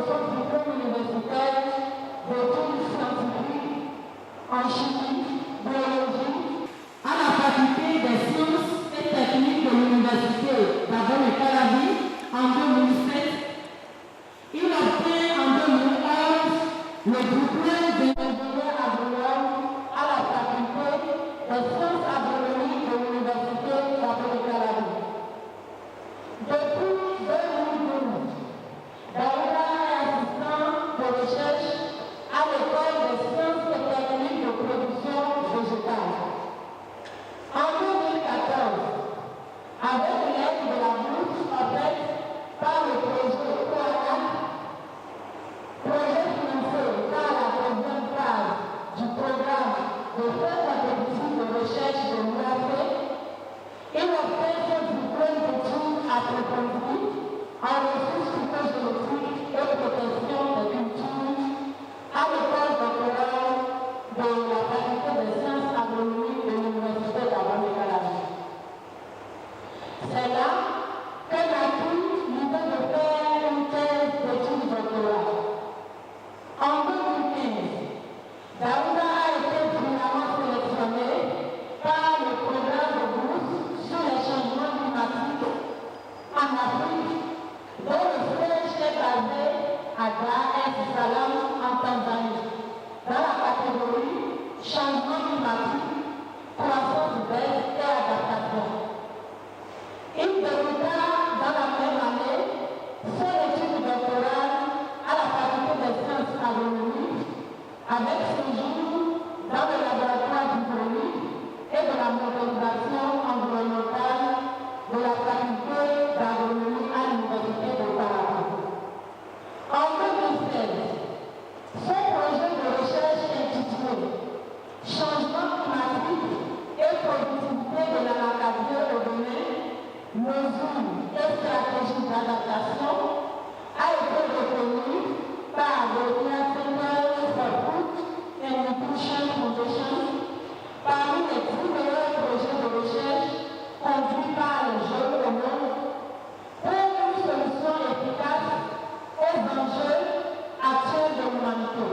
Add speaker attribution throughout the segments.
Speaker 1: son diplôme universitaire d'études scientifiques en chimie, biologie, à la faculté des sciences et techniques de l'université d'Abomey-Calavi en 2007. Il obtient en 2011 le diplôme d'ingénieur agronome à la faculté des sciences agronomiques de l'université d'Abomey-Calavi. Depuis 2012, Daouda est assistant de recherche à l'école des sciences et techniques de production végétale. En 2014, avec l'aide de la bourse offerte par le projet POANAC, projet financé par la deuxième phase du programme de fin compétitif de recherche de l'UAC, il obtient son diplôme d'études approfondies en ressources phytogénétiques et protection des cultures à l'école doctorale de la faculté des sciences agronomiques de l'université d'Abomey-Calavi. C'est là que naquit l'idée de faire une thèse d'études doctorales. En 2015, Daouda a été brillamment sélectionné par le programme de bourse sur les changements climatiques en Afrique, dont le siège est basé à Dar es Salaam en Tanzanie, dans la catégorie changement climatique, croissance verte et adaptation. Il débuta dans la même année son étude doctorale à la faculté des sciences agronomiques avec séjour dans le laboratoire d'hydraulique et de la modélisation environnementale de la faculté d'agronomie à l'université de Paris. En 2016, son projet de recherche intitulé Changement climatique et productivité de l'anacadie au Bénin, mesures et stratégies d'adaptation a été reconnu par le Center for Food and Nutrition Foundation parmi les 10 meilleurs projets de recherche conduits par les jeunes au monde pour une solution efficace aux enjeux actuels de l'humanité.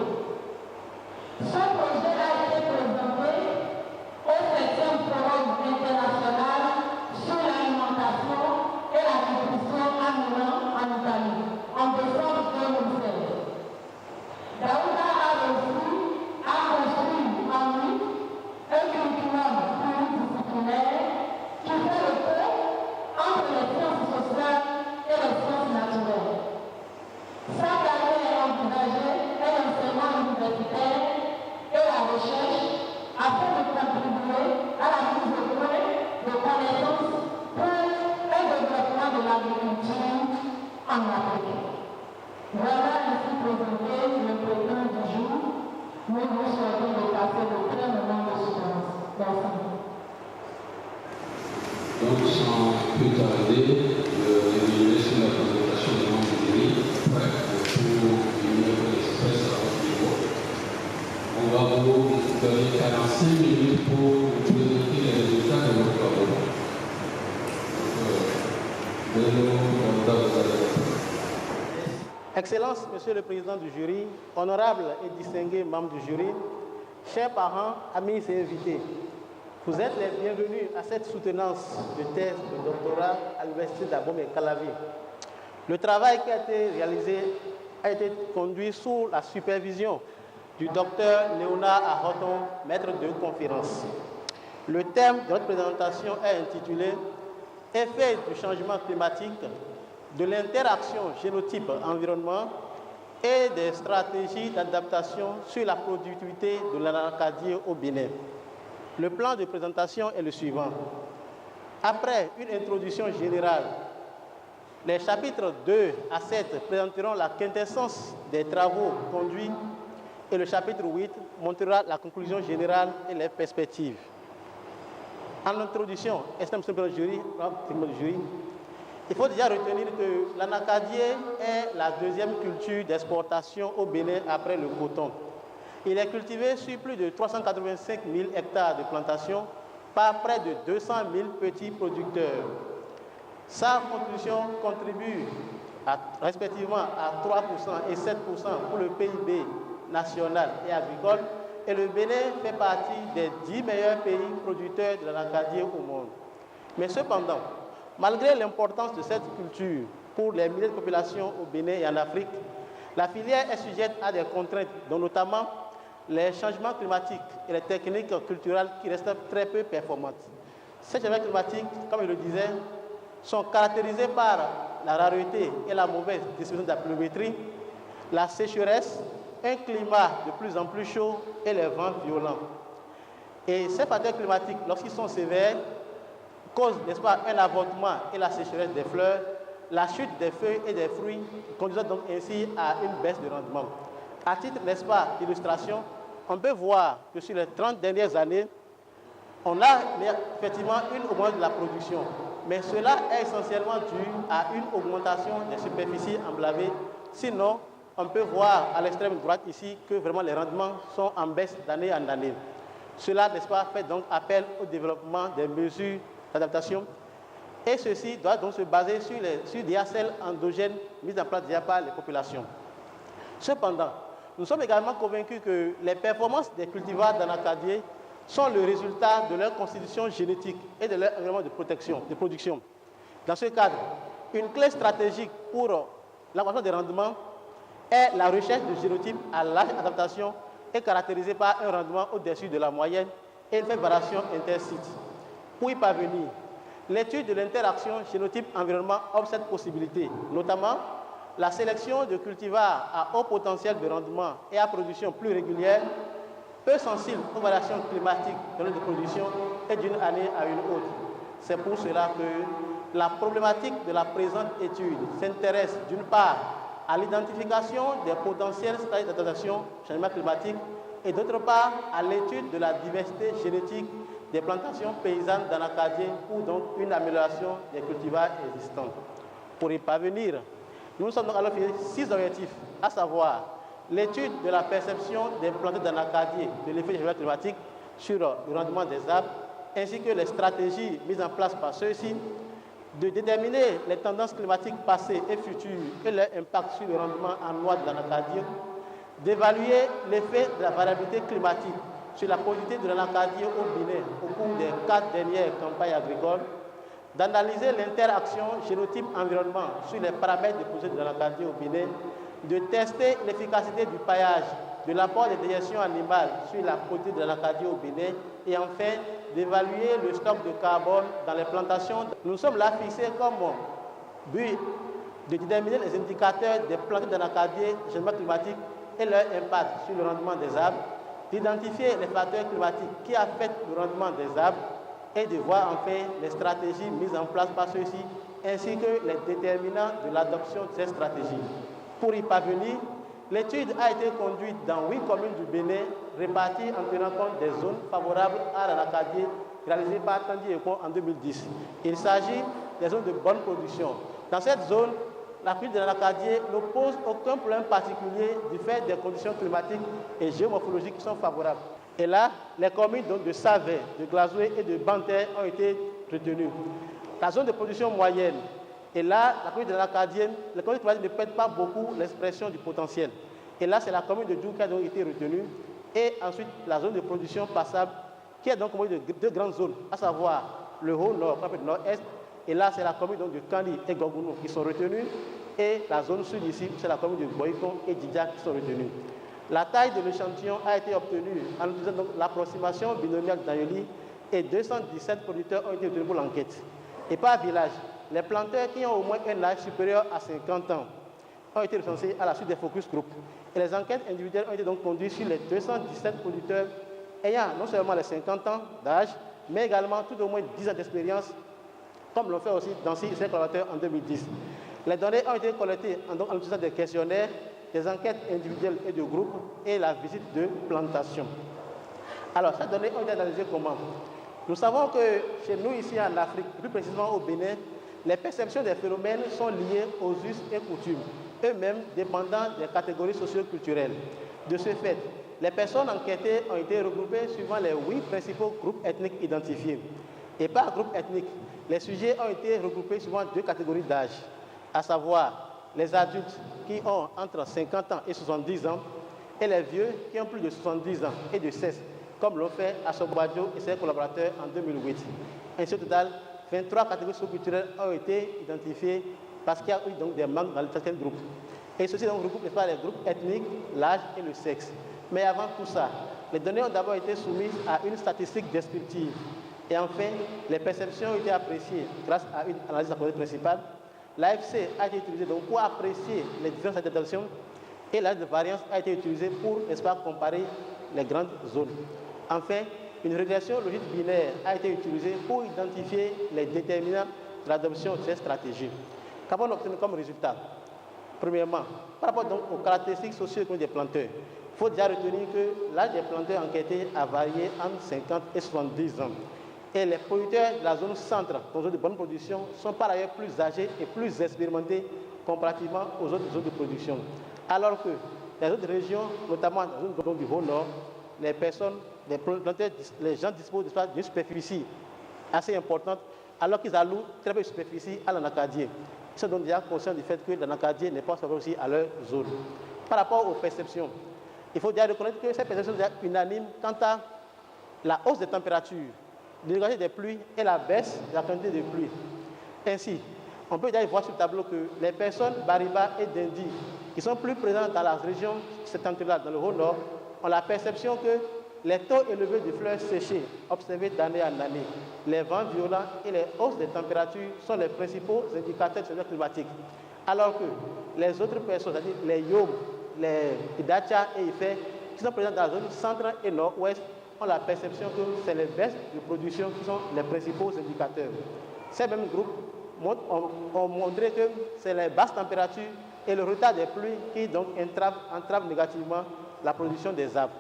Speaker 1: Ce projet a été présenté au 7e Forum international sur l'alimentation et la nutrition à Milan en Italie en décembre 2016. Daouda a réussi à construire en lui un curriculum pluridisciplinaire qui fait le pont entre les sciences sociales et les sciences naturelles. Sa carrière envisagée est l'enseignement universitaire et la recherche afin de contribuer à la mise au point de connaissances pour le développement de l'agriculture en Afrique. Voilà ainsi présenté le président du jour. Nous vous souhaitons de passer de très moments de silence. Merci.
Speaker 2: Donc, sans plus tarder, je laisse la présentation des membres du jury pour venir express à votre niveau. On va vous donner 45 minutes pour vous présenter les résultats de vos travaux.
Speaker 3: Excellences, Monsieur le Président du jury, honorables et distingués membres du jury, chers parents, amis et invités, vous êtes les bienvenus à cette soutenance de thèse de doctorat à l'Université d'Abomey-Calavi. Le travail qui a été réalisé a été conduit sous la supervision du docteur Léonard Ahoton, maître de conférence. Le thème de notre présentation est intitulé « Effet du changement climatique, de l'interaction génotype-environnement et des stratégies d'adaptation sur la productivité de l'anacadie au Bénin ». Le plan de présentation est le suivant. Après une introduction générale, les chapitres 2 à 7 présenteront la quintessence des travaux conduits et le chapitre 8 montrera la conclusion générale et les perspectives. En introduction, il faut déjà retenir que l'anacadie est la deuxième culture d'exportation au Bénin après le coton. Il est cultivé sur plus de 385 000 hectares de plantation par près de 200 000 petits producteurs. Sa contribution contribue respectivement à 3% et 7% pour le PIB national et agricole, et le Bénin fait partie des 10 meilleurs pays producteurs de l'anacardier au monde. Mais cependant, malgré l'importance de cette culture pour les milliers de populations au Bénin et en Afrique, la filière est sujette à des contraintes, dont notamment les changements climatiques et les techniques culturelles qui restent très peu performantes. Ces changements climatiques, comme je le disais, sont caractérisés par la rareté et la mauvaise distribution de la pluviométrie, la sécheresse, un climat de plus en plus chaud et les vents violents. Et ces facteurs climatiques, lorsqu'ils sont sévères, causent, n'est-ce pas, un avortement et la sécheresse des fleurs, la chute des feuilles et des fruits, conduisant donc ainsi à une baisse de rendement. À titre, n'est-ce pas, d'illustration, on peut voir que sur les 30 dernières années, on a effectivement une augmentation de la production, mais cela est essentiellement dû à une augmentation des superficies emblavées. Sinon, on peut voir à l'extrême droite ici que vraiment les rendements sont en baisse d'année en année. Cela, n'est-ce pas, fait donc appel au développement des mesures d'adaptation. Et ceci doit donc se baser sur des ACL endogènes mises en place déjà par les populations. Cependant, nous sommes également convaincus que les performances des cultivars d'anacardier sont le résultat de leur constitution génétique et de leur environnement de production. Dans ce cadre, une clé stratégique pour l'augmentation des rendements est la recherche de génotypes à large adaptation et caractérisée par un rendement au-dessus de la moyenne et une faible variation intersite. Pour y parvenir, l'étude de l'interaction génotype-environnement offre cette possibilité, notamment la sélection de cultivars à haut potentiel de rendement et à production plus régulière, peu sensibles aux variations climatiques de notre production et d'une année à une autre. C'est pour cela que la problématique de la présente étude s'intéresse d'une part à l'identification des potentiels stratégies d'adaptation au changement climatique et d'autre part à l'étude de la diversité génétique des plantations paysannes d'anacardier pour donc une amélioration des cultivars existants. Pour y parvenir, nous sommes donc alors fixés 6 objectifs, à savoir l'étude de la perception des plantes d'anacardier de l'effet du changement climatique sur le rendement des arbres, ainsi que les stratégies mises en place par ceux-ci, de déterminer les tendances climatiques passées et futures et leur impact sur le rendement en noix de l'anacardier, d'évaluer l'effet de la variabilité climatique sur la productivité de l'anacardier au Bénin au cours des 4 dernières campagnes agricoles, d'analyser l'interaction génotype-environnement sur les paramètres de production de l'anacardier au Bénin, de tester l'efficacité du paillage, de l'apport des déjections animales sur la productivité de l'anacardier au Bénin et enfin d'évaluer le stock de carbone dans les plantations. Nous sommes là fixés comme but de déterminer les indicateurs des plantes d'anacardier, changement climatique et leur impact sur le rendement des arbres, d'identifier les facteurs climatiques qui affectent le rendement des arbres et de voir enfin les stratégies mises en place par ceux-ci ainsi que les déterminants de l'adoption de ces stratégies. Pour y parvenir, l'étude a été conduite dans 8 communes du Bénin réparties en tenant compte des zones favorables à l'anacardier réalisées par Tandy Eko en 2010. Il s'agit des zones de bonne production. Dans cette zone, la culture de l'anacardier ne pose aucun problème particulier du fait des conditions climatiques et géomorphologiques qui sont favorables. Et là, les communes donc, de Savet, de Glazoué et de Banter ont été retenues. La zone de production moyenne, et là, la commune de l'anacardier, les conditions climatiques ne pètent pas beaucoup l'expression du potentiel. Et là, c'est la commune de Djou qui a donc été retenue. Et ensuite, la zone de production passable, qui est donc composée de 2 grandes zones, à savoir le Haut-Nord, le Nord-Est. Et là, c'est la commune donc, de Kandi et Gogounou qui sont retenues. Et la zone sud ici, c'est la commune de Boïkon et Djidja qui sont retenues. La taille de l'échantillon a été obtenue en utilisant donc l'approximation binomiale d'Ayoli et 217 producteurs ont été retenus pour l'enquête. Et par village, les planteurs qui ont au moins un âge supérieur à 50 ans ont été recensés à la suite des focus group. Et les enquêtes individuelles ont été donc conduites sur les 217 producteurs ayant non seulement les 50 ans d'âge, mais également tout au moins 10 ans d'expérience, comme l'ont fait aussi dans ces collaborateurs en 2010. Les données ont été collectées en utilisant des questionnaires, des enquêtes individuelles et de groupe et la visite de plantation. Alors, ces données ont été analysées comment? Nous savons que chez nous, ici en Afrique, plus précisément au Bénin, les perceptions des phénomènes sont liées aux us et coutumes, eux-mêmes dépendant des catégories socio-culturelles. De ce fait, les personnes enquêtées ont été regroupées suivant les 8 principaux groupes ethniques identifiés. Et par groupe ethnique, les sujets ont été regroupés suivant 2 catégories d'âge, à savoir les adultes qui ont entre 50 ans et 70 ans, et les vieux qui ont plus de 70 ans et de 16, comme l'ont fait Assobadio et ses collaborateurs en 2008. Ainsi, au total, 23 catégories socioculturelles ont été identifiées parce qu'il y a eu donc des manques dans certains groupes. Et ceci donc regroupe les groupes ethniques, l'âge et le sexe. Mais avant tout ça, les données ont d'abord été soumises à une statistique descriptive. Et enfin, les perceptions ont été appréciées grâce à une analyse de la principale. L'AFC a été utilisé donc pour apprécier les différentes adaptations et l'analyse de variance a été utilisée pour, n'est-ce pas, comparer les grandes zones. Enfin, une régression logique binaire a été utilisée pour identifier les déterminants de l'adoption de ces stratégies. Qu'avons-nous obtenu comme résultat? Premièrement, par rapport donc aux caractéristiques socio-économiques des planteurs, il faut déjà retenir que l'âge des planteurs enquêtés a varié entre 50 et 70 ans. Et les producteurs de la zone centre, dans zone de bonne production, sont par ailleurs plus âgés et plus expérimentés comparativement aux autres zones de production. Alors que les autres régions, notamment dans la zone du Haut-Nord, les personnes, les planteurs, les gens disposent d'une superficie assez importante, alors qu'ils allouent très peu de superficie à l'anacadien. Ils sont donc déjà conscients du fait que l'anacadien n'est pas favorable aussi à leur zone. Par rapport aux perceptions, il faut déjà reconnaître que ces perceptions sont déjà unanimes quant à la hausse des températures, l'irrégularité des pluies et la baisse de la quantité de pluie. Ainsi, on peut déjà voir sur le tableau que les personnes Bariba et Dindi, qui sont plus présentes dans la région septentrionale, dans le Haut-Nord, ont la perception que les taux élevés de fleurs séchées observés d'année en année, les vents violents et les hausses des températures sont les principaux indicateurs de changement climatique. Alors que les autres personnes, c'est-à-dire les Yom, les Idacha et Ifé, qui sont présentes dans la zone centre et nord-ouest, ont la perception que c'est les baisses de production qui sont les principaux indicateurs. Ces mêmes groupes ont montré que c'est les basses températures et le retard des pluies qui donc entravent négativement la production des arbres.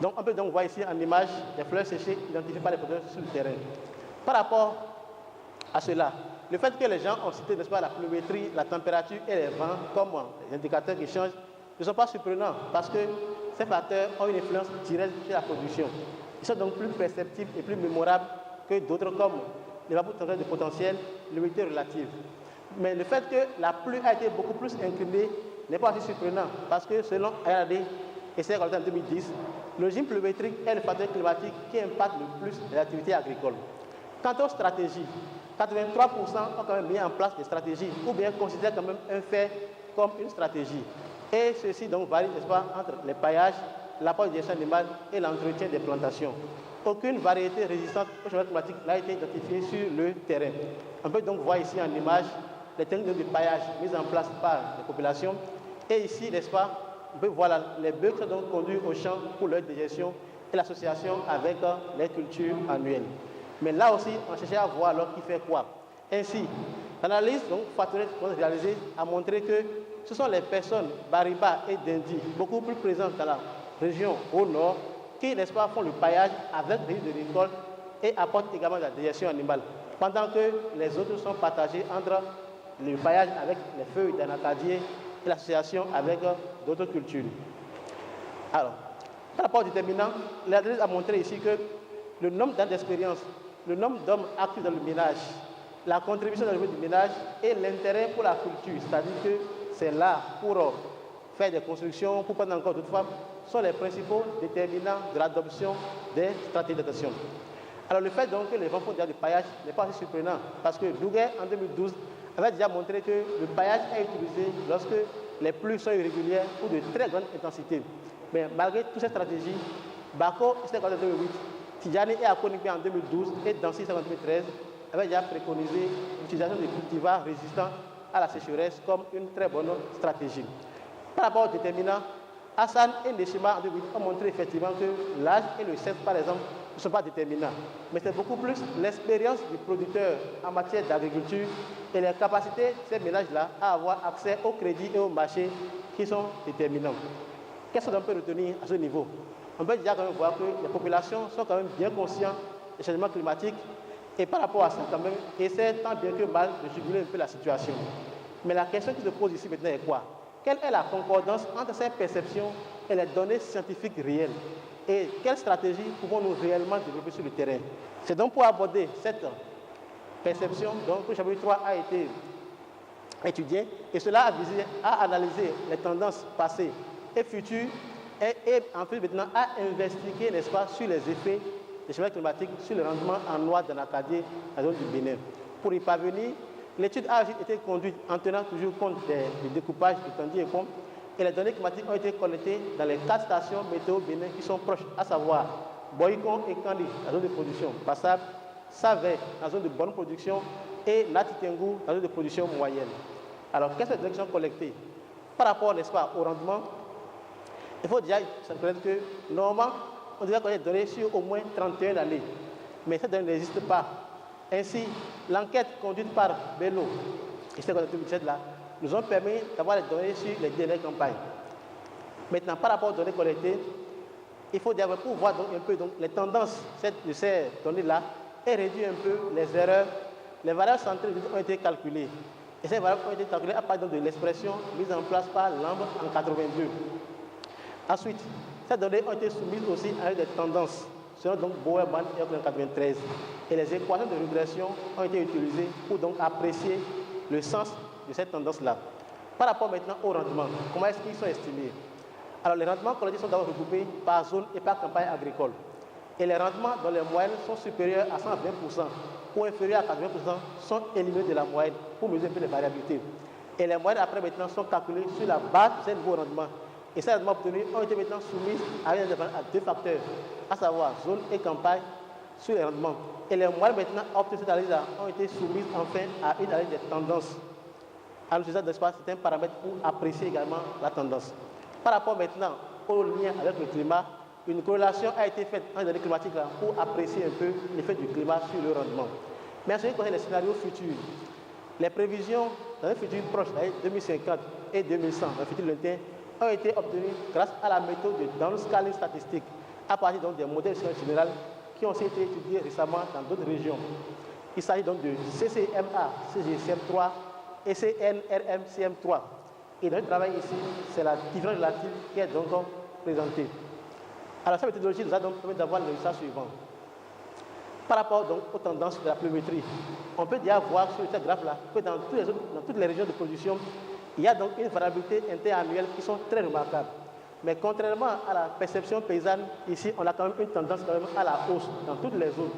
Speaker 3: Donc on peut donc voir ici en image des fleurs séchées identifiées par les producteurs sur le terrain. Par rapport à cela, le fait que les gens ont cité, n'est-ce pas, la pluviométrie, la température et les vents comme des indicateurs qui changent ne sont pas surprenants parce que ces facteurs ont une influence directe sur la production. Ils sont donc plus perceptibles et plus mémorables que d'autres comme l'évaporation de potentiel, l'humidité relative. Mais le fait que la pluie a été beaucoup plus inclinée n'est pas aussi surprenant parce que selon ARD et ses résultats en 2010, le régime pluviométrique est le facteur climatique qui impacte le plus les activités agricoles. Quant aux stratégies, 83% ont quand même mis en place des stratégies ou bien considèrent quand même un fait comme une stratégie. Et ceci donc varie, n'est-ce pas, entre les paillages, l'apport de digestion animale et l'entretien des plantations. Aucune variété résistante au changement climatique n'a été identifiée sur le terrain. On peut donc voir ici en image les techniques de paillage mises en place par les populations. Et ici, n'est-ce pas, on peut voir les bœufs qui sont donc conduits au champ pour leur digestion et l'association avec les cultures annuelles. Mais là aussi, on cherchait à voir alors qui fait quoi. Ainsi, l'analyse factorielle réalisée a montré que ce sont les personnes Bariba et Dindi, beaucoup plus présentes dans la région au nord, qui, n'est-ce pas, font le paillage avec des de récolte et apportent également de la digestion animale, pendant que les autres sont partagés entre le paillage avec les feuilles d'anacadier et l'association avec d'autres cultures. Alors, par rapport au déterminant, l'analyse a montré ici que le nombre d'années d'expérience, le nombre d'hommes actifs dans le ménage, la contribution dans le du ménage et l'intérêt pour la culture, c'est-à-dire que c'est là pour faire des constructions, pour prendre encore d'autres femmes, sont les principaux déterminants de l'adoption des stratégies d'adaptation. Alors le fait donc que les gens font déjà du paillage n'est pas assez surprenant, parce que Douguet, en 2012, avait déjà montré que le paillage est utilisé lorsque les pluies sont irrégulières ou de très grande intensité. Mais malgré toutes ces stratégies, Bako, c'était en 2008, Tidjani et Akonigbe en 2012 et Dancy en 2013 avaient déjà préconisé l'utilisation de cultivars résistants à la sécheresse comme une très bonne stratégie. Par rapport aux déterminants, Hassan et Neshima en 2008 ont montré effectivement que l'âge et le sexe, par exemple, ne sont pas déterminants. Mais c'est beaucoup plus l'expérience du producteur en matière d'agriculture et les capacités de ces ménages-là à avoir accès au crédit et au marché qui sont déterminants. Qu'est-ce qu'on peut retenir à ce niveau? On peut déjà quand même voir que les populations sont quand même bien conscientes des changements climatiques et par rapport à ça, quand même, essaient tant bien que mal de juguler un peu la situation. Mais la question qui se pose ici maintenant est quoi? Quelle est la concordance entre ces perceptions et les données scientifiques réelles? Et quelles stratégies pouvons-nous réellement développer sur le terrain? C'est donc pour aborder cette perception donc, que le chapitre 3 a été étudié, et cela a visé à analyser les tendances passées et futures et en plus maintenant à investiguer, n'est-ce pas, sur les effets des changements climatiques sur le rendement en noix d'Anacadie dans la zone du Bénin. Pour y parvenir, l'étude a été conduite en tenant toujours compte du découpage du Tandi et Com, et les données climatiques ont été collectées dans les 4 stations météo Bénin qui sont proches, à savoir Boycon et Kandi, la zone de production passable, Savé, la zone de bonne production, et Natitengu, la zone de production moyenne. Alors, quelles sont les données qui sont collectées? Par rapport, n'est-ce pas, au rendement, il faut déjà reconnaître que, normalement, on devrait connaître des données sur au moins 31 années. Mais ces données n'existent pas. Ainsi, l'enquête conduite par Bello, et c'est en 2017 là, nous ont permis d'avoir les données sur les dernières campagnes. Maintenant, par rapport aux données collectées, il faut déjà pour voir donc un peu donc, les tendances de ces données-là et réduire un peu les erreurs. Les valeurs centrales ont été calculées. Et ces valeurs ont été calculées à partir de l'expression mise en place par Lambre en 82. Ensuite, ces données ont été soumises aussi avec des tendances, selon donc Bowerman et en 1993. Et les équations de régression ont été utilisées pour donc apprécier le sens de cette tendance-là. Par rapport maintenant au rendement, comment est-ce qu'ils sont estimés? Alors les rendements collectés sont d'abord regroupés par zone et par campagne agricole. Et les rendements dans les moyennes sont supérieurs à 120% ou inférieurs à 80% sont éliminés de la moyenne pour mesurer un peu les variabilités. Et les moyennes après maintenant sont calculées sur la base de ces nouveaux rendements. Et ces rendements obtenus ont été maintenant soumis à 2 facteurs, à savoir zone et campagne sur les rendements. Et les moyennes maintenant obtenues cette analyse ont été soumises enfin à une analyse des tendances. Alors, c'est un paramètre pour apprécier également la tendance. Par rapport maintenant au lien avec le climat, une corrélation a été faite dans les données climatiques là, pour apprécier un peu l'effet du climat sur le rendement. Mais en ce qui concerne les scénarios futurs, les prévisions dans les futurs proches, 2050 et 2100, dans le futur lointain, ont été obtenues grâce à la méthode de downscaling statistique, à partir donc des modèles généraux qui ont aussi été étudiés récemment dans d'autres régions. Il s'agit donc de CCMA, CGCM3 et CNRMCM3. Et dans le travail ici, c'est la différence relative qui est donc présentée. Alors, cette méthodologie nous a donc permis d'avoir le résultat suivant. Par rapport donc aux tendances de la pluviométrie, on peut déjà voir sur ce graphe-là que dans toutes les régions de production, il y a donc une variabilité interannuelle qui sont très remarquables. Mais contrairement à la perception paysanne, ici, on a quand même une tendance quand même à la hausse dans toutes les zones.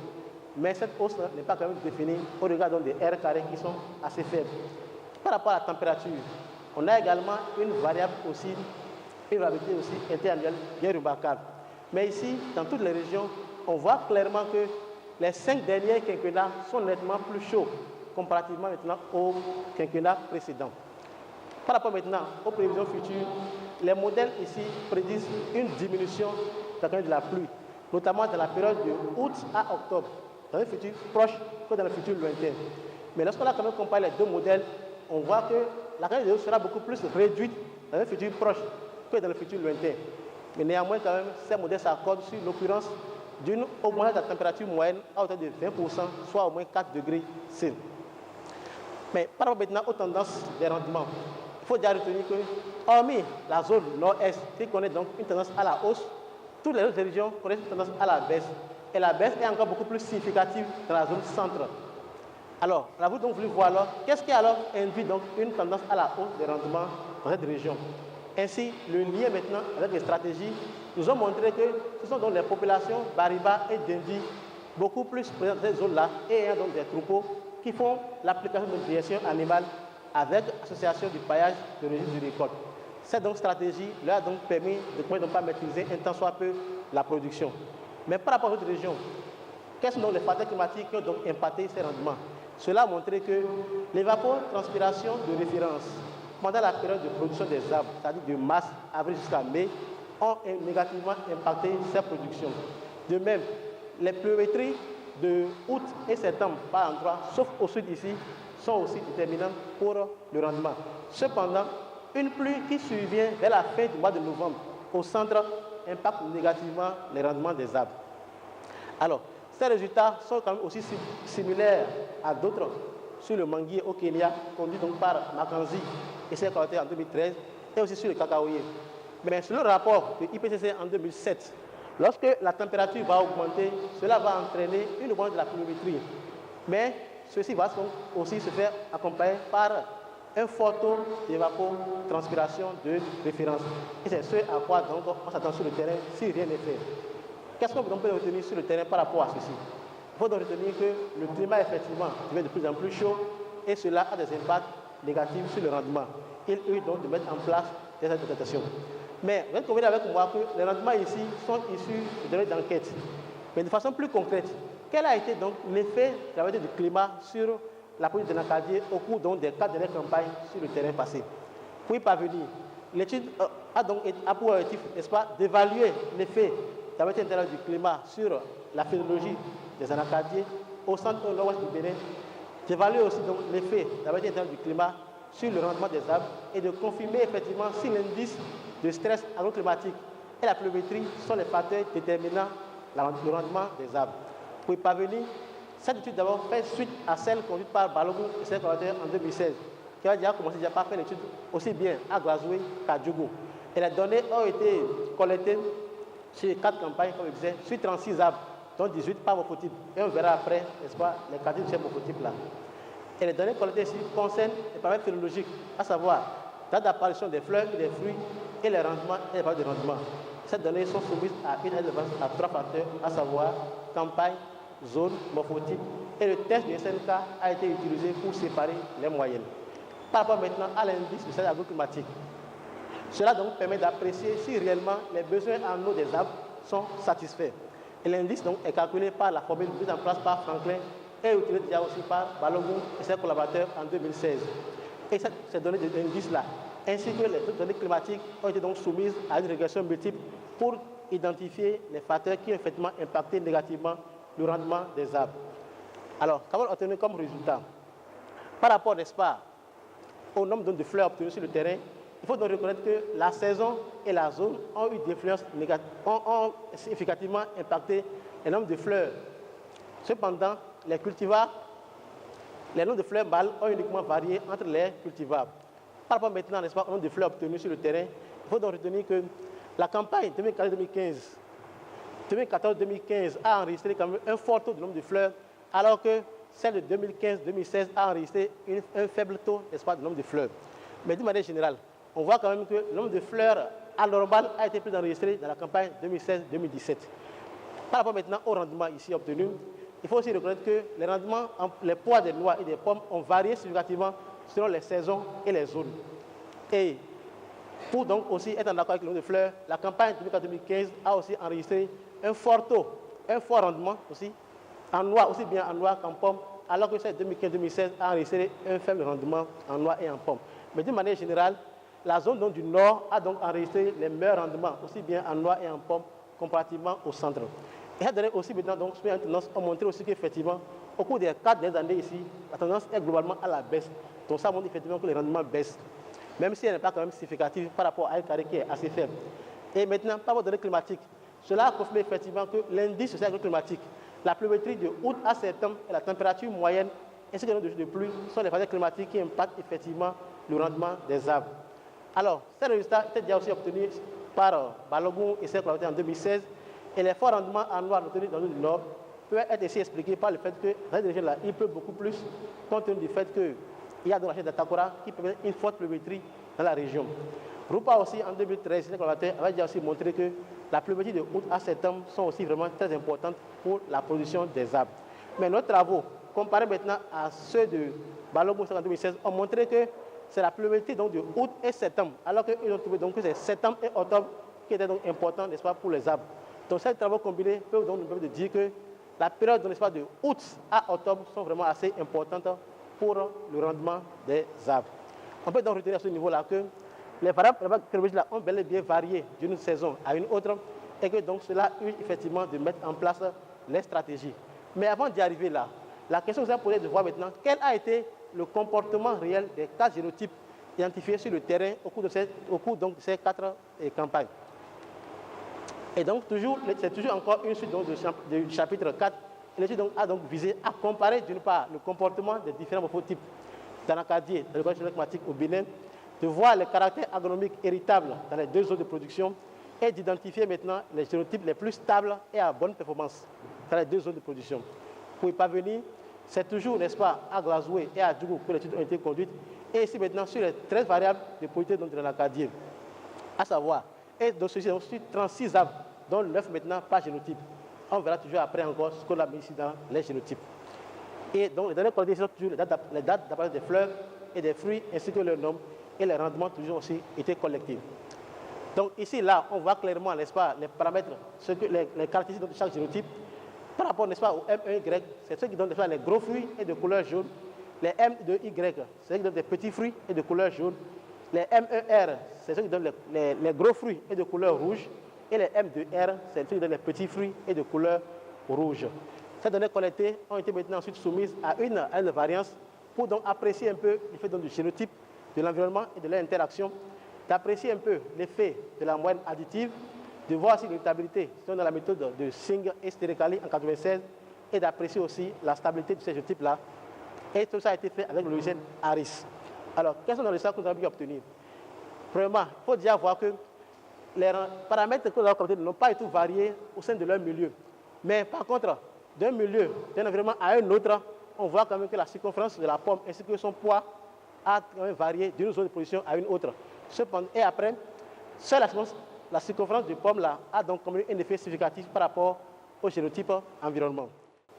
Speaker 3: Mais cette hausse n'est pas quand même définie au regard donc des R carrés qui sont assez faibles. Par rapport à la température, on a également une variable aussi, une variabilité aussi interannuelle bien remarquable. Mais ici, dans toutes les régions, on voit clairement que les 5 derniers quinquennats sont nettement plus chauds comparativement maintenant au quinquennat précédent. Par rapport maintenant aux prévisions futures, les modèles ici prédisent une diminution de la pluie, notamment dans la période de août à octobre, dans le futur proche que dans le futur lointain. Mais lorsqu'on a quand même comparé les deux modèles, on voit que la quantité d'eau sera beaucoup plus réduite dans le futur proche que dans le futur lointain. Mais néanmoins, quand même, ces modèles s'accordent sur l'occurrence d'une augmentation de la température moyenne à hauteur de 20%, soit au moins 4 degrés C. Mais par rapport maintenant aux tendances des rendements, il faut déjà retenir que, hormis la zone nord-est qui connaît donc une tendance à la hausse, toutes les autres régions connaissent une tendance à la baisse. Et la baisse est encore beaucoup plus significative dans la zone centre. Alors, on a donc voulu voir alors, qu'est-ce qui alors induit donc une tendance à la hausse des rendements dans cette région. Ainsi, le lien maintenant avec les stratégies nous ont montré que ce sont donc les populations Bariba et Dendi beaucoup plus présentes dans cette zone-là et ayant donc des troupeaux qui font l'application de gestion animale avec l'association du paillage de régime du récolte. Cette donc stratégie leur a donc permis de ne pas maîtriser un tant soit peu la production. Mais par rapport aux autres régions, quels sont donc les facteurs climatiques qui ont donc impacté ces rendements? Cela a montré que l'évapotranspiration de référence pendant la période de production des arbres, c'est-à-dire de mars, avril jusqu'à mai, ont négativement impacté ces productions. De même, les pluviométries de août et septembre par endroit, sauf au sud ici, sont aussi déterminantes pour le rendement. Cependant, une pluie qui survient vers la fin du mois de novembre au centre impacte négativement les rendements des arbres. Alors, ces résultats sont quand même aussi similaires à d'autres sur le manguier au Kenya, conduit donc par Mackenzie et ses collectés en 2013, et aussi sur le cacaoyer. Mais selon le rapport de l'IPCC en 2007, lorsque la température va augmenter, cela va entraîner une augmentation de la pluviométrie. Mais ceci va aussi se faire accompagner par un fort taux d'évapotranspiration de référence. Et c'est ce à quoi donc, on s'attend sur le terrain si rien n'est fait. Qu'est-ce qu'on peut retenir sur le terrain par rapport à ceci? Il faut donc retenir que le climat, effectivement, devient de plus en plus chaud et cela a des impacts négatifs sur le rendement. Il est donc de mettre en place des adaptations. Mais vous êtes convenu avec moi que les rendements ici sont issus de données d'enquête. Mais de façon plus concrète, quel a été donc l'effet de la variété du climat sur la production d'anacardier au cours donc des 4 dernières campagnes sur le terrain passé? Pour y parvenir, l'étude a pour objectif, n'est-ce pas, d'évaluer l'effet de la variété intérieure du climat sur la phénologie des anacardiers au centre nord-ouest du Bénin, d'évaluer aussi donc l'effet de la variété intérieure du climat sur le rendement des arbres et de confirmer effectivement si l'indice de stress agroclimatique et la pluviométrie sont les facteurs déterminant le rendement des arbres. Pour y parvenir, cette étude d'abord fait suite à celle conduite par Balogun et ses collaborateurs en 2016, qui a déjà commencé à faire l'étude aussi bien à Glasgow qu'à Djougou. Et les données ont été collectées sur 4 campagnes, comme je disais, sur 36 arbres, dont 18 par morphotype. Et on verra après, n'est-ce pas, les quantités de ces morphotypes-là. Et les données collectées ici concernent les paramètres phénologiques, à savoir date d'apparition des fleurs et des fruits et les rendements et les valeurs de rendement. Ces données sont soumises à une élevage à 3 facteurs, à savoir campagne, zone, morphotype. Et le test du SNK a été utilisé pour séparer les moyennes. Par rapport maintenant à l'indice de stress agroclimatique, cela donc permet d'apprécier si réellement les besoins en eau des arbres sont satisfaits. Et l'indice donc est calculé par la formule mise en place par Franklin et utilisée déjà aussi par Balogun et ses collaborateurs en 2016. Et ces données de l'indice-là, ainsi que les autres données climatiques, ont été donc soumises à une régression multiple pour identifier les facteurs qui ont effectivement impacté négativement le rendement des arbres. Alors, qu'avons-nous obtenu comme résultat? Par rapport, n'est-ce pas, au nombre de fleurs obtenues sur le terrain, il faut donc reconnaître que la saison et la zone ont eu des influences négatives, ont significativement impacté le nombre de fleurs. Cependant, les cultivars, les nombres de fleurs mâles ont uniquement varié entre les cultivars. Par rapport maintenant, n'est-ce pas, au nombre de fleurs obtenues sur le terrain, il faut donc retenir que la campagne 2014-2015 a enregistré quand même un fort taux de nombre de fleurs, alors que celle de 2015-2016 a enregistré un faible taux, n'est-ce pas, de nombre de fleurs. Mais d'une manière générale, on voit quand même que le nombre de fleurs anormales a été plus enregistré dans la campagne 2016-2017. Par rapport maintenant au rendement ici obtenu, il faut aussi reconnaître que les rendements, les poids des noix et des pommes ont varié significativement selon les saisons et les zones. Et pour donc aussi être en accord avec le nombre de fleurs, la campagne 2014-2015 a aussi enregistré un fort taux, un fort rendement aussi, en noix, aussi bien en noix qu'en pommes, alors que celle 2015-2016 a enregistré un faible rendement en noix et en pommes. Mais d'une manière générale, la zone donc, du nord a donc enregistré les meilleurs rendements, aussi bien en noix et en pommes, comparativement au centre. Et cette donnée aussi maintenant, donc, une tendance a montré aussi qu'effectivement, au cours des 4 dernières années ici, la tendance est globalement à la baisse. Donc ça montre effectivement que les rendements baissent, même si elle n'est pas quand même significative par rapport à un carré qui est assez faible. Et maintenant, par rapport aux données climatiques, cela a confirmé effectivement que l'indice social agroclimatique, la pluviométrie de août à septembre et la température moyenne, ainsi que le nombre de pluie, sont les facteurs climatiques qui impactent effectivement le rendement des arbres. Alors, ces résultats étaient déjà aussi obtenus par Balogun et ses collaborateurs en 2016, et les forts rendements en noix obtenus dans le nord peuvent être aussi expliqués par le fait que dans cette région-là, il pleut beaucoup plus, compte tenu du fait qu'il y a dans la chaîne d'Atakora qui permet une forte pluviométrie dans la région. Rupa aussi, en 2013, ses collaborateurs avaient déjà aussi montré que la pluviométrie de août à septembre sont aussi vraiment très importantes pour la production des arbres. Mais nos travaux, comparés maintenant à ceux de Balogun en 2016, ont montré que c'est la pluviométrie donc de août et septembre, alors qu'ils ont trouvé donc que c'est septembre et octobre qui étaient donc importants, n'est-ce pas, pour les arbres. Donc ces travaux combinés peuvent donc nous permettre de dire que la période de août à octobre sont vraiment assez importantes pour le rendement des arbres. On peut donc retenir à ce niveau-là que les variables climatologiques ont bel et bien varié d'une saison à une autre et que donc cela a eu effectivement de mettre en place les stratégies. Mais avant d'y arriver là, la question que vous avez posée de voir maintenant, quel a été le comportement réel des 4 génotypes identifiés sur le terrain au cours de ces 4 campagnes. Et donc, c'est toujours encore une suite donc, du chapitre 4. L'étude a donc visé à comparer, d'une part, le comportement des différents morphotypes d'anacardier dans le contexte climatique au Bénin, de voir les caractères agronomiques héritables dans les 2 zones de production et d'identifier maintenant les génotypes les plus stables et à bonne performance dans les 2 zones de production. Pour y parvenir, c'est toujours, n'est-ce pas, à Glasgow et à Djougou que l'étude a été conduite Et ici maintenant, sur les 13 variables de productivité de l'Acadie, à savoir, et donc ceci donc, sur 36 arbres, dont 9 maintenant par génotype. On verra toujours après encore ce qu'on a mis ici dans les génotypes. Et donc les données collectées sont toujours les dates d'apparition des fleurs et des fruits, ainsi que leur nombre et les rendements toujours aussi été collectés. Donc ici, là, on voit clairement, n'est-ce pas, les paramètres, les caractéristiques de chaque génotype. Par rapport, n'est-ce pas, au M1Y, c'est ceux qui donnent les gros fruits et de couleur jaune. Les M2Y, c'est ceux qui donnent des petits fruits et de couleur jaune. Les M1R, c'est ceux qui donnent les gros fruits et de couleur rouge. Et les M2R, c'est ceux qui donnent les petits fruits et de couleur rouge. Ces données collectées ont été maintenant ensuite soumises à une variance pour donc apprécier un peu l'effet du génotype, de l'environnement et de leur interaction, d'apprécier un peu l'effet de la moyenne additive, de voir si l'irritabilité sont dans la méthode de Singh et Stericali en 1996 et d'apprécier aussi la stabilité de ces génotypes-là. Et tout ça a été fait avec le logiciel Harris. Alors, quels sont les résultats que nous avons pu obtenir? Premièrement, il faut déjà voir que les paramètres que nous avons obtenus n'ont pas été variés au sein de leur milieu. Mais par contre, d'un milieu, d'un environnement à un autre, on voit quand même que la circonférence de la pomme ainsi que son poids a quand même varié d'une zone de position à une autre. Cependant, et après, seule la circonférence de pomme là a donc comme un effet significatif par rapport au génotype environnement.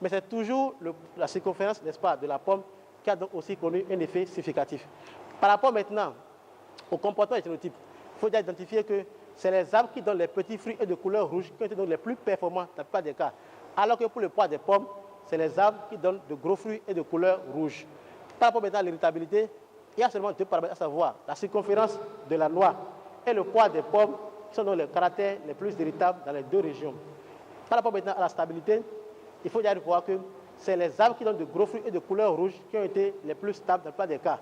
Speaker 3: Mais c'est toujours la circonférence, n'est-ce pas, de la pomme qui a donc aussi connu un effet significatif. Par rapport maintenant au comportement des génotypes, il faut déjà identifier que c'est les arbres qui donnent les petits fruits et de couleur rouge qui ont été donc les plus performants dans la plupart des cas. Alors que pour le poids des pommes, c'est les arbres qui donnent de gros fruits et de couleur rouge. Par rapport maintenant à l'irritabilité, il y a seulement deux paramètres à savoir la circonférence de la noix et le poids des pommes qui sont donc les caractères les plus irritables dans les deux régions. Par rapport maintenant à la stabilité, il faut déjà voir que c'est les arbres qui donnent de gros fruits et de couleur rouge qui ont été les plus stables dans la plupart des cas.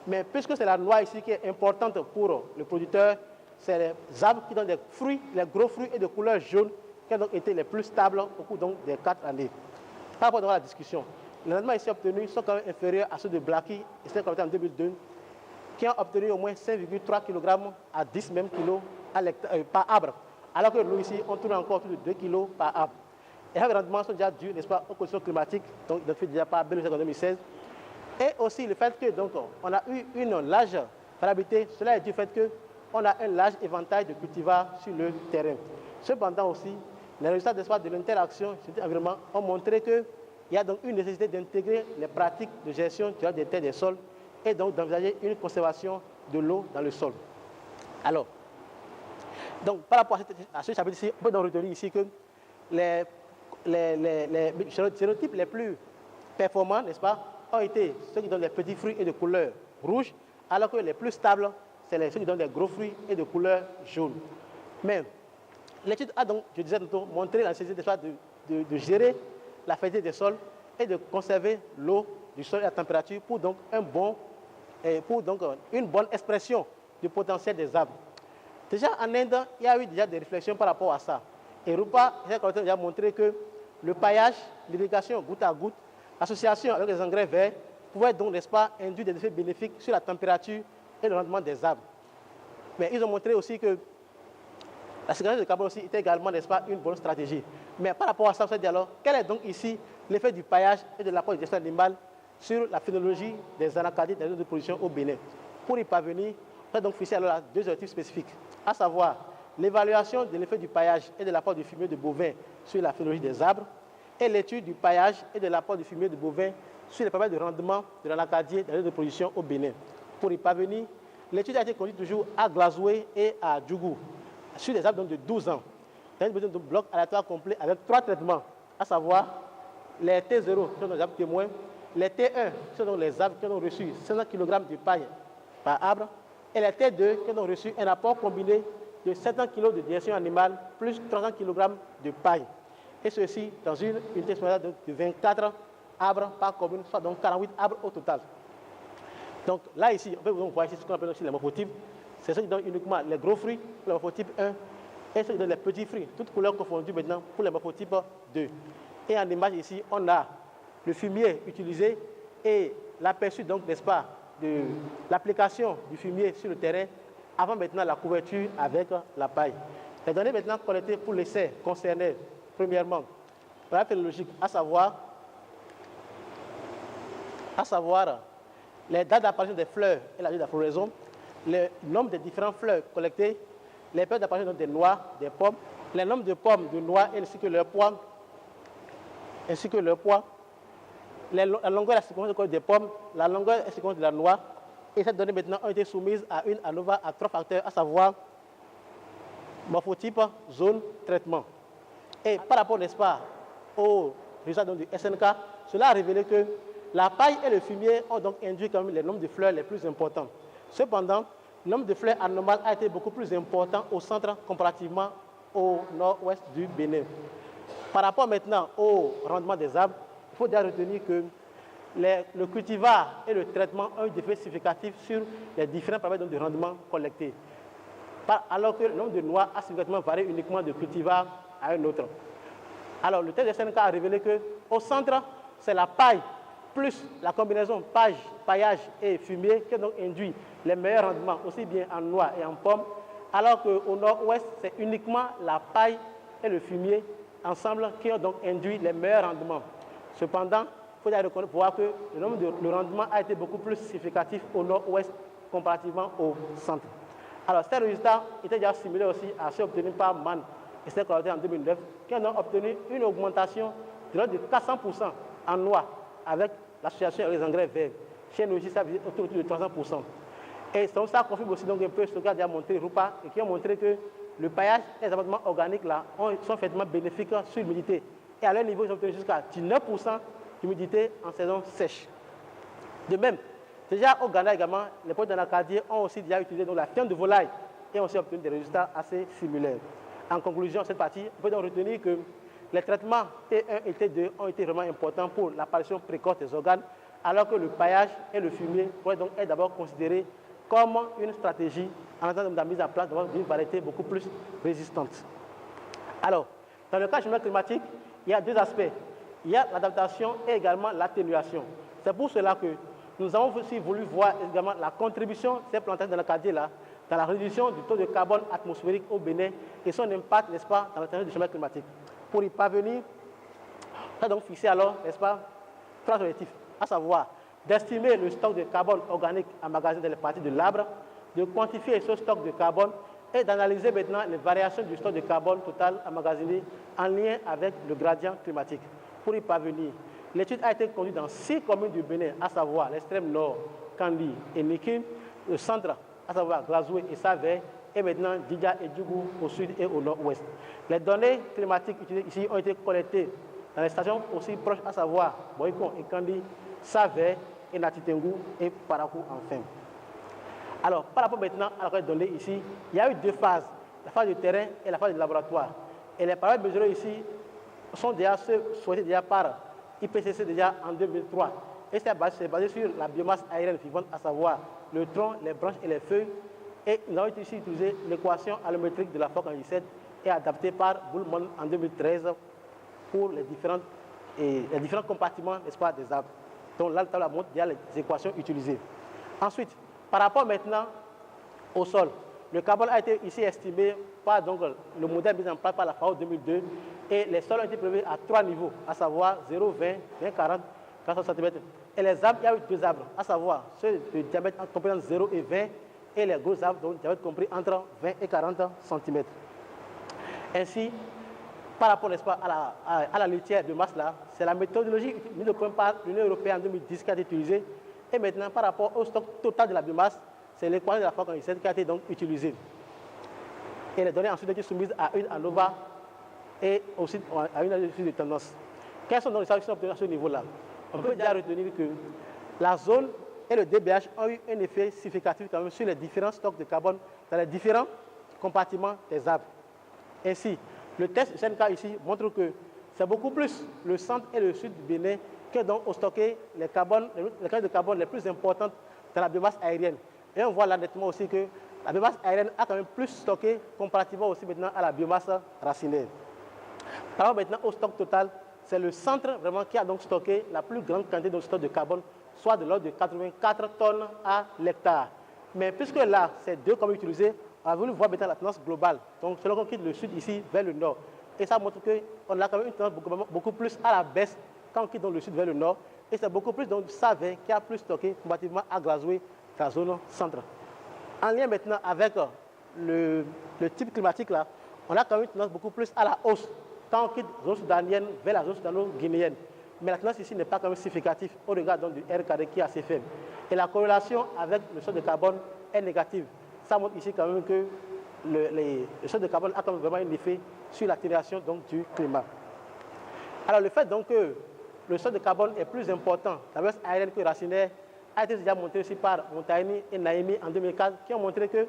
Speaker 3: Mais puisque c'est la noix ici qui est importante pour le producteur, c'est les arbres qui donnent des fruits, les gros fruits et de couleur jaune qui ont donc été les plus stables au cours donc des 4 années. Par rapport à la discussion, les rendements ici obtenus sont quand même inférieurs à ceux de Blackie et ceux en 2002, qui ont obtenu au moins 5,3 kg à 10 même kg par arbre, alors que nous ici, on tourne encore autour de 2 kg par arbre. Et les rendements sont déjà dus, n'est-ce pas, aux conditions climatiques, donc fait déjà par BNUSEC en 2016. Et aussi le fait que donc, on a eu une large variabilité, cela est dû au fait qu'on a un large éventail de cultivars sur le terrain. Cependant aussi, les résultats de l'interaction sur l'environnement ont montré qu'il y a donc une nécessité d'intégrer les pratiques de gestion durable des terres et des sols et donc d'envisager une conservation de l'eau dans le sol. Alors, donc par rapport à ce chapitre-ci, on peut donc retenir ici que les génotypes les plus performants, n'est-ce pas, ont été ceux qui donnent des petits fruits et de couleur rouge, alors que les plus stables, c'est ceux qui donnent des gros fruits et de couleur jaune. Mais l'étude a donc, je disais tantôt, montré la nécessité de gérer la fertilité des sols et de conserver l'eau du sol et la température pour donc une bonne expression du potentiel des arbres. Déjà en Inde, il y a eu déjà des réflexions par rapport à ça. Et Rupa a déjà montré que le paillage, l'irrigation goutte à goutte, l'association avec les engrais verts pouvaient donc, n'est-ce pas, induire des effets bénéfiques sur la température et le rendement des arbres. Mais ils ont montré aussi que la séquestration de carbone aussi était également, n'est-ce pas, une bonne stratégie. Mais par rapport à ça, on se dit alors, quel est donc ici l'effet du paillage et de l'apport de gestion animale sur la phénologie des anacadies des zones de production au Bénin? Pour y parvenir, on a donc fixé alors deux objectifs spécifiques, à savoir l'évaluation de l'effet du paillage et de l'apport du fumier de bovin sur la phénologie des arbres et l'étude du paillage et de l'apport du fumier de bovin sur les paramètres de rendement de l'anacadie des zones de production au Bénin. Pour y parvenir, l'étude a été conduite toujours à Glazoué et à Djougou, sur des arbres de 12 ans, dans une besoin de bloc aléatoire complet avec 3 traitements, à savoir les T0 qui sont des arbres témoins, les T1 qui sont donc les arbres qui ont reçu 500 kg de paille par arbre, et les T2 qui ont reçu un apport combiné de 700 kg de digestion animale plus 300 kg de paille. Et ceci dans une unité expérimentale de 24 arbres par commune, soit donc 48 arbres au total. Donc là ici, on peut vous voir ici ce qu'on appelle aussi les morphotypes. C'est ceux qui donnent uniquement les gros fruits pour le morphotype 1 et ceux qui donnent les petits fruits, toutes couleurs confondues maintenant pour le morphotype 2. Et en image ici, on a le fumier utilisé et l'aperçu, donc, n'est-ce pas, de l'application du fumier sur le terrain avant maintenant la couverture avec la paille. Les données maintenant collectées pour l'essai concernaient, premièrement, la phénologique, à savoir les dates d'apparition des fleurs et la durée de la floraison, le nombre de différentes fleurs collectées, les périodes d'apparition des noix, des pommes, le nombre de pommes, de noix ainsi que leur poids, la longueur et la circonférence des pommes, la longueur et la circonférence de la noix. Et ces données maintenant ont été soumises à une ANOVA à 3 facteurs, à savoir morphotype, zone, traitement. Et par rapport, n'est-ce pas, aux résultats du SNK, cela a révélé que la paille et le fumier ont donc induit quand même les nombres de fleurs les plus importants. Cependant, le nombre de fleurs anormales a été beaucoup plus important au centre comparativement au nord-ouest du Bénin. Par rapport maintenant au rendement des arbres, il faut déjà retenir que le cultivar et le traitement ont eu des effets significatifs sur les différents paramètres de rendement collectés. Alors que le nombre de noix a significativement varié uniquement de cultivar à un autre. Alors le test de SNK a révélé qu'au centre, c'est la paille plus la combinaison paillage et fumier qui donc induit les meilleurs rendements, aussi bien en noix et en pommes, alors qu'au nord-ouest, c'est uniquement la paille et le fumier ensemble qui ont donc induit les meilleurs rendements. Cependant, il faut voir que le rendement a été beaucoup plus significatif au nord-ouest comparativement au centre. Alors, ces résultats étaient déjà similaires aussi à ceux obtenus par Mann et ses collaborateurs en 2009, qui ont obtenu une augmentation de l'ordre de 400% en noix avec l'association des engrais verts. Chez nous, ici, ça veut dire autour de 300%. Et ça confirme aussi donc un peu ce que a déjà montré Rupa et qui a montré que le paillage et les abattements organiques là sont effectivement bénéfiques sur l'humidité. Et à leur niveau, ils ont obtenu jusqu'à 19% d'humidité en saison sèche. De même, déjà au Ghana également, les producteurs d'anacardier ont aussi déjà utilisé donc, la fiente de volaille et ont aussi obtenu des résultats assez similaires. En conclusion, cette partie, on peut donc retenir que les traitements T1 et T2 ont été vraiment importants pour l'apparition précoce des organes, alors que le paillage et le fumier pourraient donc être d'abord considérés comme une stratégie en attendant de la mise en place d'une variété beaucoup plus résistante. Alors, dans le cas du changement climatique, il y a deux aspects. Il y a l'adaptation et également l'atténuation. C'est pour cela que nous avons aussi voulu voir également la contribution de ces plantations d'anacardier-là dans la réduction du taux de carbone atmosphérique au Bénin et son impact, n'est-ce pas, dans l'atténuation du changement climatique. Pour y parvenir, on a donc fixé alors, n'est-ce pas, 3 objectifs, à savoir d'estimer le stock de carbone organique emmagasiné dans les parties de l'arbre, de quantifier ce stock de carbone et d'analyser maintenant les variations du stock de carbone total emmagasiné en lien avec le gradient climatique. Pour y parvenir, l'étude a été conduite dans 6 communes du Bénin, à savoir l'extrême nord, Kandi et Nikim, le centre, à savoir Glazoué et Savey, et maintenant Didja et Djougou au sud et au nord-ouest. Les données climatiques utilisées ici ont été collectées dans les stations aussi proches, à savoir Boycon et Kandi, Savey et Natitengu et Parakou enfin. Alors, par rapport maintenant à la donnée ici, il y a eu 2 phases, la phase de terrain et la phase de laboratoire. Et les paramètres mesurés ici sont déjà souhaités déjà par IPCC déjà en 2003. Et c'est basé sur la biomasse aérienne vivante, à savoir le tronc, les branches et les feuilles. Et nous avons ici utilisé l'équation allométrique de la phoque en 17 et adaptée par Bullman en 2013 pour les différents compartiments, n'est-ce pas, des arbres. Donc là, le tableau montre déjà les équations utilisées. Ensuite, par rapport maintenant au sol, le carbone a été ici estimé par donc, le modèle mis en place par la FAO 2002 et les sols ont été prévus à 3 niveaux, à savoir 0, 20, 20, 40, 40 cm. Et les arbres, il y a eu 2 arbres, à savoir ceux de diamètre compris entre 0 et 20 et les gros arbres, donc diamètre compris entre 20 et 40 cm. Ainsi, par rapport à la litière de masse là, c'est la méthodologie mise au point par l'Union européenne en 2010 qui a été utilisée. Et maintenant, par rapport au stock total de la biomasse, c'est l'équation de la phoque en 17 qui a été donc utilisée. Et les données ensuite ont été soumises à une ANOVA et aussi à une analyse de tendance. Quels sont donc les résultats obtenus à ce niveau-là? On peut déjà retenir que la zone et le DBH ont eu un effet significatif quand même sur les différents stocks de carbone dans les différents compartiments des arbres. Ainsi, le test SNK ici montre que c'est beaucoup plus le centre et le sud du Bénin qui ont stocké les quantités de carbone les plus importantes dans la biomasse aérienne. Et on voit là nettement aussi que la biomasse aérienne a quand même plus stocké comparativement aussi maintenant à la biomasse racinaire. Par rapport maintenant au stock total, c'est le centre vraiment qui a donc stocké la plus grande quantité de stock de carbone, soit de l'ordre de 84 tonnes à l'hectare. Mais puisque là, c'est 2 communes utilisées, on a voulu voir maintenant la tendance globale. Donc, selon qu'on quitte le sud ici vers le nord. Et ça montre qu'on a quand même une tendance beaucoup plus à la baisse quand on quitte donc le sud vers le nord. Et c'est beaucoup plus donc, du Savin qui a plus stocké comparativement à Glasgow, la zone centre. En lien maintenant avec le type climatique, là, on a quand même une tendance beaucoup plus à la hausse quand on quitte la zone soudanienne vers la zone soudano-guinéenne. Mais la tendance ici n'est pas quand même significative au regard donc, du R qui est assez faible. Et la corrélation avec le sol de carbone est négative. Ça montre ici quand même que le sol de carbone a quand même vraiment un effet sur l'atténuation du climat. Alors le fait donc que le sol de carbone est plus important dans l'ouest aérienne que racinaire a été déjà montré aussi par Montaini et Naimi en 2004 qui ont montré que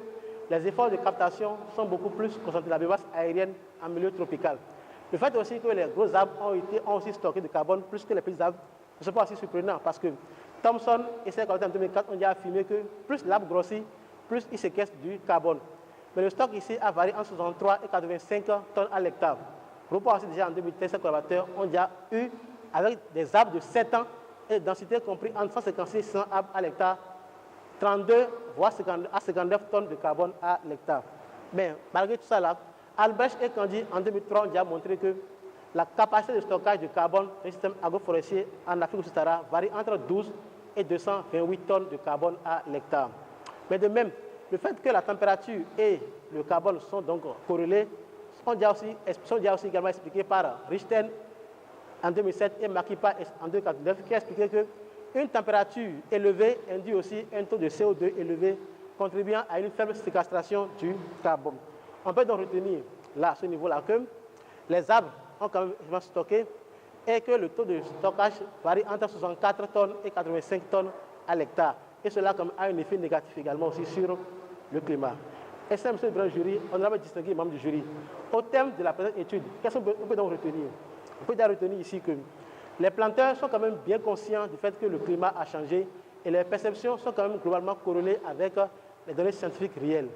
Speaker 3: les efforts de captation sont beaucoup plus concentrés dans la biomasse aérienne en milieu tropical. Le fait aussi que les gros arbres ont aussi stocké du carbone plus que les petits arbres ne sont pas aussi surprenant parce que Thomson et ses collègues en 2004 ont déjà affirmé que plus l'arbre grossit, plus il séquestre du carbone. Mais le stock ici a varié entre 63 et 85 tonnes à l'hectare. Pour aussi déjà en 2013, ces collaborateurs ont déjà eu, avec des arbres de 7 ans et de densité compris entre 156 et 100 arbres à l'hectare, 32 voire 59 tonnes de carbone à l'hectare. Mais malgré tout ça, là, Albrecht et Candy en 2003 ont déjà montré que la capacité de stockage de carbone d'un système agroforestier en Afrique subsaharienne varie entre 12 et 228 tonnes de carbone à l'hectare. Mais de même, le fait que la température et le carbone sont donc corrélés sont déjà aussi également expliqués par Richten en 2007 et Makipa en 2009 qui a expliqué qu'une température élevée induit aussi un taux de CO2 élevé contribuant à une faible séquestration du carbone. On peut donc retenir là, à ce niveau-là, que les arbres ont quand même stocké et que le taux de stockage varie entre 64 tonnes et 85 tonnes à l'hectare. Et cela a un effet négatif également aussi sur le climat. Et c'est, monsieur le grand jury, on a distingué les membres du jury. Au terme de la présente étude, qu'est-ce qu'on peut donc retenir? On peut déjà retenir ici que les planteurs sont quand même bien conscients du fait que le climat a changé et les perceptions sont quand même globalement corrélées avec les données scientifiques réelles.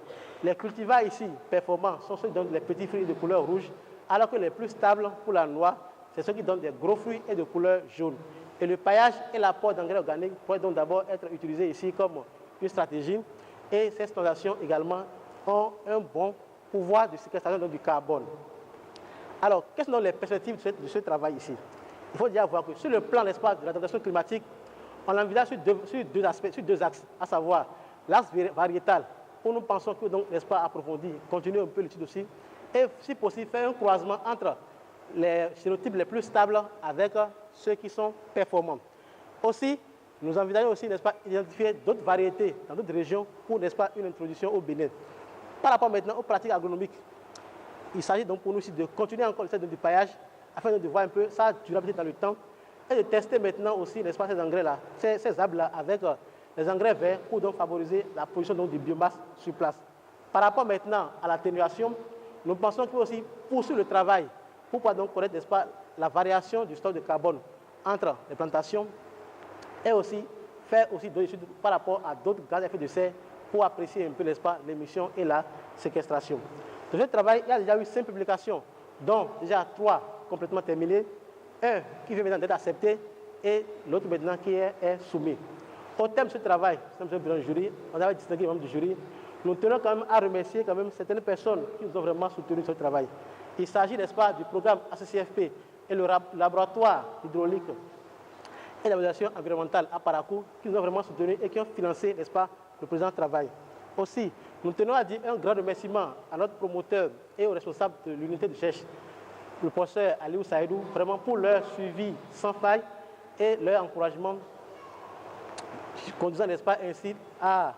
Speaker 3: Les cultivars ici performants sont ceux qui donnent les petits fruits de couleur rouge, alors que les plus stables pour la noix, c'est ceux qui donnent des gros fruits et de couleur jaune. Et le paillage et l'apport d'engrais organiques pourraient donc d'abord être utilisés ici comme une stratégie. Et ces standardisations également ont un bon pouvoir de séquestration du carbone. Alors, quelles sont les perspectives de ce travail ici? Il faut déjà voir que sur le plan, n'est-ce pas, de l'adaptation climatique, on l'envisage sur deux axes, à savoir l'axe variétal, où nous pensons que, donc, n'est-ce pas, approfondir, continuer un peu l'étude aussi, et si possible, faire un croisement entre les génotypes les plus stables avec ceux qui sont performants. Aussi, nous envisageons aussi, n'est-ce pas, identifier d'autres variétés dans d'autres régions pour, n'est-ce pas, une introduction au Bénin. Par rapport maintenant aux pratiques agronomiques, il s'agit donc pour nous aussi de continuer encore le système du paillage afin de voir un peu sa durabilité dans le temps et de tester maintenant aussi, n'est-ce pas, ces engrais-là, ces arbres-là avec les engrais verts pour donc favoriser la production donc, de biomasse sur place. Par rapport maintenant à l'atténuation, nous pensons qu'il faut aussi poursuivre le travail pour pouvoir donc connaître, n'est-ce pas, la variation du stock de carbone entre les plantations et aussi faire aussi d'autres études par rapport à d'autres gaz à effet de serre pour apprécier un peu, n'est-ce pas, l'émission et la séquestration. Dans ce travail, il y a déjà eu 5 publications, dont déjà 3 complètement terminées, un qui vient maintenant d'être accepté et l'autre maintenant qui est soumis. Au terme de ce travail, le jury, on avait distingué les membres du jury, nous tenons quand même à remercier quand même certaines personnes qui nous ont vraiment soutenu ce travail. Il s'agit, n'est-ce pas, du programme ACCFP et le laboratoire hydraulique et l'évaluation environnementale à Parakou qui nous ont vraiment soutenus et qui ont financé, n'est-ce pas, le présent travail. Aussi, nous tenons à dire un grand remerciement à notre promoteur et aux responsables de l'unité de recherche, le professeur Aliou Saïdou, vraiment pour leur suivi sans faille et leur encouragement, conduisant, n'est-ce pas, ainsi à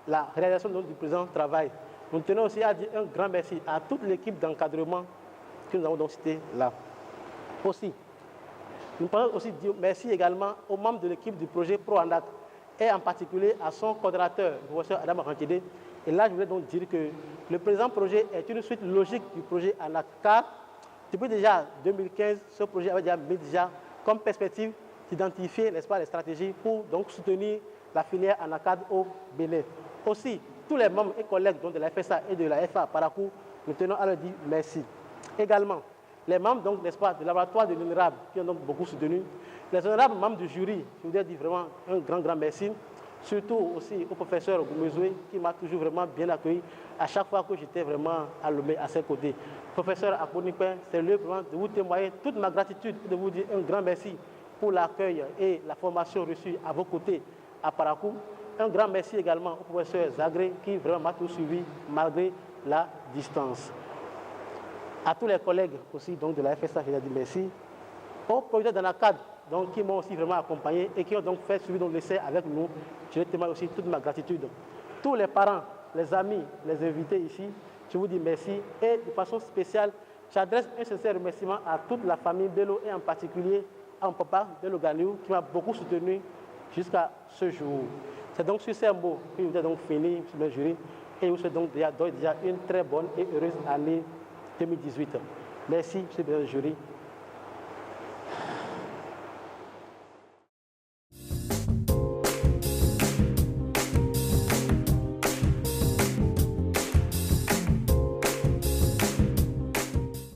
Speaker 3: la réalisation du présent travail. Nous tenons aussi à dire un grand merci à toute l'équipe d'encadrement que nous avons donc cité là. Aussi, nous pouvons aussi dire merci également aux membres de l'équipe du projet ProANAC et en particulier à son coordonnateur, le professeur Adam Aranchide. Et là, je voulais donc dire que le présent projet est une suite logique du projet ANAC, car depuis déjà 2015, ce projet avait déjà mis comme perspective d'identifier, n'est-ce pas, les stratégies pour donc soutenir la filière ANACAD au Bénin. Aussi, tous les membres et collègues donc, de la FSA et de la FA Parakou, nous tenons à leur dire merci. Également, les membres, donc, n'est-ce pas, du laboratoire de l'INRAB qui ont donc beaucoup soutenu, les honorables membres du jury, je voudrais dire vraiment un grand merci, surtout aussi au professeur Goumezoué qui m'a toujours vraiment bien accueilli à chaque fois que j'étais vraiment à ses côtés. Professeur Akonipen, c'est le vraiment de vous témoigner toute ma gratitude et de vous dire un grand merci pour l'accueil et la formation reçue à vos côtés à Parakou. Un grand merci également au professeur Zagré qui vraiment m'a tout suivi malgré la distance. À tous les collègues aussi donc, de la FSA, je leur dis merci. Au projet d'ANACAD, donc qui m'ont aussi vraiment accompagné et qui ont donc fait suivre l'essai avec nous, je témoigne aussi toute ma gratitude. Tous les parents, les amis, les invités ici, je vous dis merci. Et de façon spéciale, j'adresse un sincère remerciement à toute la famille Bello et en particulier à mon papa Bello Ganiou qui m'a beaucoup soutenu jusqu'à ce jour. C'est donc sur ces mots que nous avons donc fini sur le jury et je vous souhaite donc déjà une très bonne et heureuse année 2018. Merci, M. le jury.